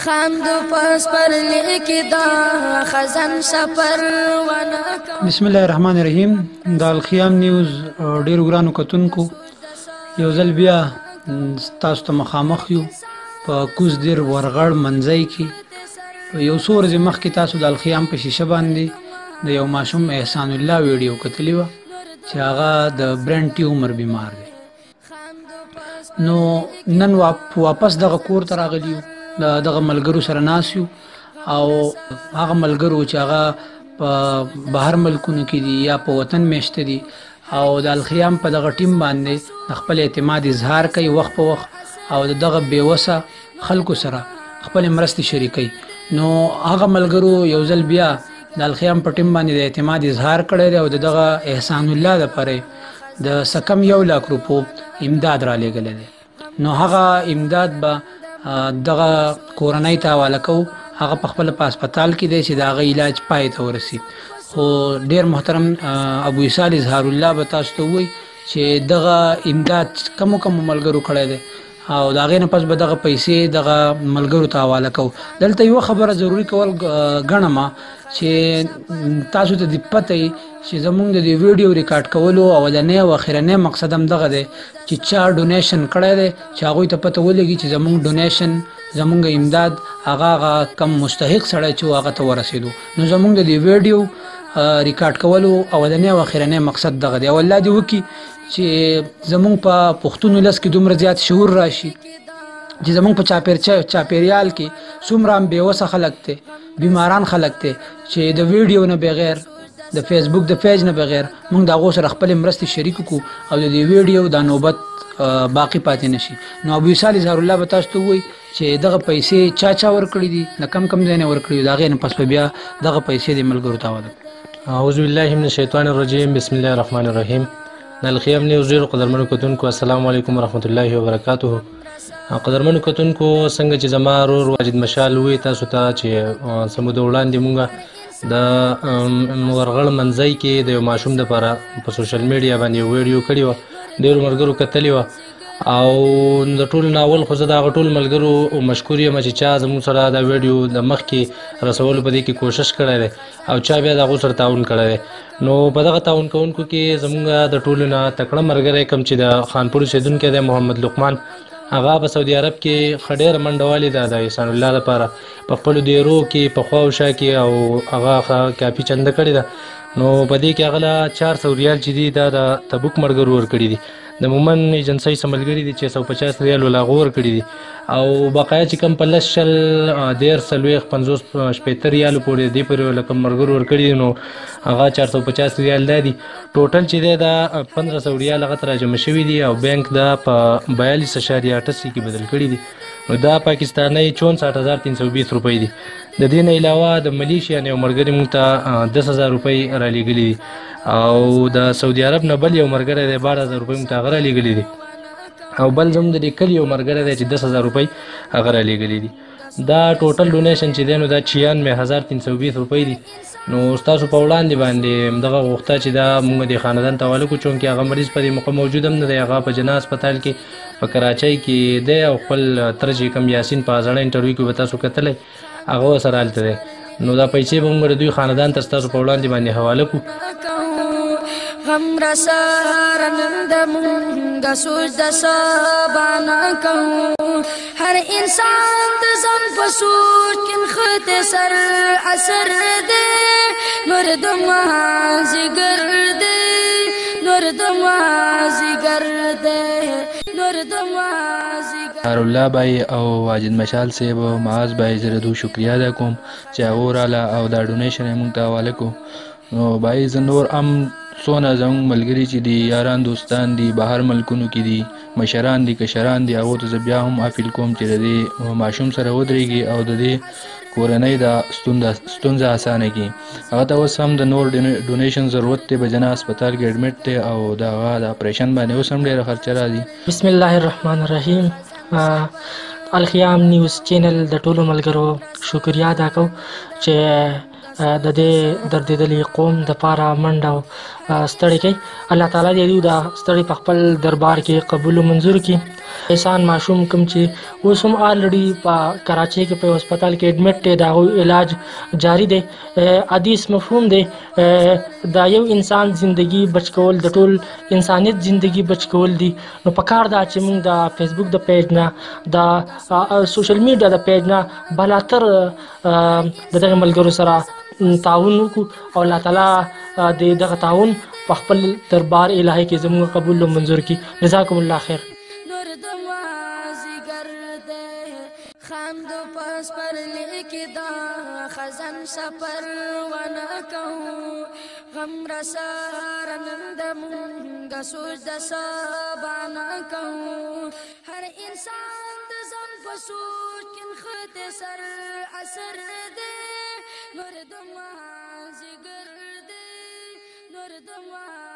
خاندو پس پر لیکي دا خزان سفر ونه. بسم الله الرحمن الرحیم. د الخیام نیوز ډیرو ګرانو کتونکو یو ځل بیا تاسو ته مخامخ یو په کوز دیر ورغړ منځی کې. یو څو ورځې مخکې تاسو د الخیام په شیشه باندې د یو ماشوم احسان الله ویډیو کتلی وه چې هغه د برین ټیومر بیمار دی. نو نن واپس دغه کور ته راغلی یو، دغه ملګرو سره ناست یو او هغه ملګرو چې هغه په بهر ملکونو کې دي یا په وطن میشته دي او د الخیام په دغه ټیم باندې د خپل اعتماد اظهار کوي وخت په وخت او دغه بیوسه خلکو سره خپل مرستې شریکوي. نو هغه ملګرو یو ځل بیا د الخیام په ټیم باندې د اعتماد اظهار کړی دی او دغه احسان الله لپاره د سکم 1 لک روپو امداد را لېږلی دی. نو هغه امداد به دغه کورنۍ ته حواله کوو. هغه په خپل په هسپتال کې دی چې د هغه علاج پای ته ورسي. خو ډیر محترم ابو اسحاق اظهار الله به تاسو ته ووایي چې دغه امداد کمو ملګرو کړی دی او د هغې نه پس به دغه پیسې دغه ملګرو ته حواله کوو. دلته یوه خبره ضروري کول ګڼم چې تاسو ته د پته وي چې زمونږ د دې ویډیو ریکارډ کولو اولنی او اخرنی مقصد هم دغه دی چې چا ډونیشن کړی دی چې هغوی ته پته ولګي چې زمونږ ډونیشن زمونږ امداد هغه کم مستحق سړی چې هغه ته ورسېدو. نو زمونږ د دې ویډیو ریکارډ کولو اولنی او اخرنی مقصد دغه دی او الله دې وکړي چې زمونږ په پښتون ولس کې دومره زیات شعور راشي چې زمونږ په چاپیریال کې څومره هم بېوسه خلک دی، بیماران خلک دی چې د ویډیو نه بغیر د فیسبوک د پیج نه بغیر موږ د هغو سره خپلې مرستې شریک کړو او د دې ویډیو دا نوبت باقي پاتې نشي. نو ابو اسحاق اظهار الله به تاسو ته ووایي چې دغه پیسې چا ورکړي دي، د کم ځای نه ورکړي دي، د هغې نه پس به بیا دغه پیسې د ملګرو ته حواله کړي. اعوذ بالله من الشیطان الرجیم. بسم الله الرحمن الرحیم. د الخیام نیوز ډېرو قدرمنو کتونکو السلام علیکم ورحمت الله وبرکاته. قدرمنو کتونکو څنګه چې زما ورور واجد مشال ووایي تاسو ته چې څه موده وړاندې مونږ د ورغړ منځی کې د یو ماشوم دپاره په سوشل میډیا باندې یو ویډیو کړې وه، ډېرو ملګرو کتلې وه او د ټول ناول خو زه د هغه ټول ملګرو مشکور یم چې چا زموږ سره دا ویډیو د مخکې رسولو په دې کې کوشش کړی دی او چا بیا د هغو سره تعاون کړی دی. نو په دغه تعاون کوونکو کې زموږ د ټولو نه تکړه ملګری کوم چې د خانپور اوسېدونکی دی محمد لقمان، هغه په سعودي عرب کې ښه ډېره منډه والې ده د احسان الله لپاره په خپلو دیرو کې په خوا او شا کې او هغه ښه کافي چنده کړې ده. نو په دې کې هغه له 400 ریال چې دي دا د تبوک ملګرو ورکړي دي، د مومن ایجنسۍ څه ملګري دي 650 ریال ول هغو ورکړي دي او بقایا چې کوم په 10 شل 13 40 50 شپېته ریالو پورې دې پورې ول کوم ملګرو ورکړي دي نو هغه 450 ریال دا دي. ټوټل چې دی دا 1500 ریال هغه ته راجمع شوي دي او بینک دا په 42.88 کې بدل کړي دي. نو دا پاکستانی 64,320 روپۍ دي. د دې نه علاوه د ملیشیا نه یو ملګري موږ ته 10,000 روپۍ رالیږلي دي او د سعودي عرب نه بل یو ملګری دی 12,000 روپۍ موږ ته هغه رالیږلي دي او بل زموږ د دې کلي یو ملګری دی چې 10,000 روپۍ هغه رالیږلي دي. دا ټوټل ډونیشن چې دی نو دا 96,320 روپۍ دي. نو ستاسو په وړاندې باندې دغه غوښته چې دا موږ د خاندان ته حواله کړو چونکې هغه مریض په دې موقع موجود هم نه دی، هغه په جناح هسپتال کې په کراچۍ کې دی او خپل تره چې کوم یاسین په ازړه انټرویو کې به تاسو کتلی هغه ورسره هلته دی. نو دا پیسې به موږ د دوی خاندان ته ستاسو په وړاندې باندې حواله کړو. غم رسار نن د مونږ سوچ د سبا نه کوو، هر انسان د ځان په سوچ کې نښتی سر اثر دی، نور د مازدیګر دی، نور د مازدیګر دی، نور د مازدیګر. الله بای او واجد مشال صاحب او معاذ بای زه د دوی شکریا ادا کوم چې هغو راله او دا ډونیشن یې موږ ته حواله کړو. نو بای زه نور هم څونه زموږ ملګري چې دي یاران دوستان دي بهر ملکونو کې دي مشران دي کشران دي هغو ته زه بیا هم اپیل کوم چې د دې ماشوم سره ودرېږي او د دې کورنۍ د ستونزه اسانه کړي. هغه ته اوس هم د نور ډونیشن ضرورت دی، په جناح هسپتال کې اډمټ دی او د هغه د اپریشن باندې اوس هم ډېره خرچه راځي. بسم الله الرحمن الرحیم. الخیام نیوز چینل د ټولو ملګرو شکریا ادا کوم چې د دې دردېدلي قوم دپاره منډه ستړي کوي. الله تعالی دې دوی دا ستړي په خپل دربار کې قبول او منظور کړي. احسان ماشوم کوم چې اوس هم آلریډي په کراچۍ کې په هسپتال کې اډمټ دی، د هغوی علاج جاری دی. حدیث مفهوم دی دا یو انسان زندگی بچ کول د ټول انسانیت زندگی بچ کول دي. نو پکار دا چې موږ د فیسبوک د پیج نه د سوشل میډیا د پیج نه بالاتر د دغه ملګرو سره تعاون وکړو او الله تعالی د دغه تعاون په خپل دربار الهي کې زموږ قبول او منظور کړي. جزاکم الله خیر. نور دمازی گرده خاندو پس پر لیکی دا خزن سپر ونکو غم رسا رنندمونگا سوچ دا سابانکو هر انسان دا زن پسوچ کن خط سر اثر دے نور دمازی گرده نور دمازی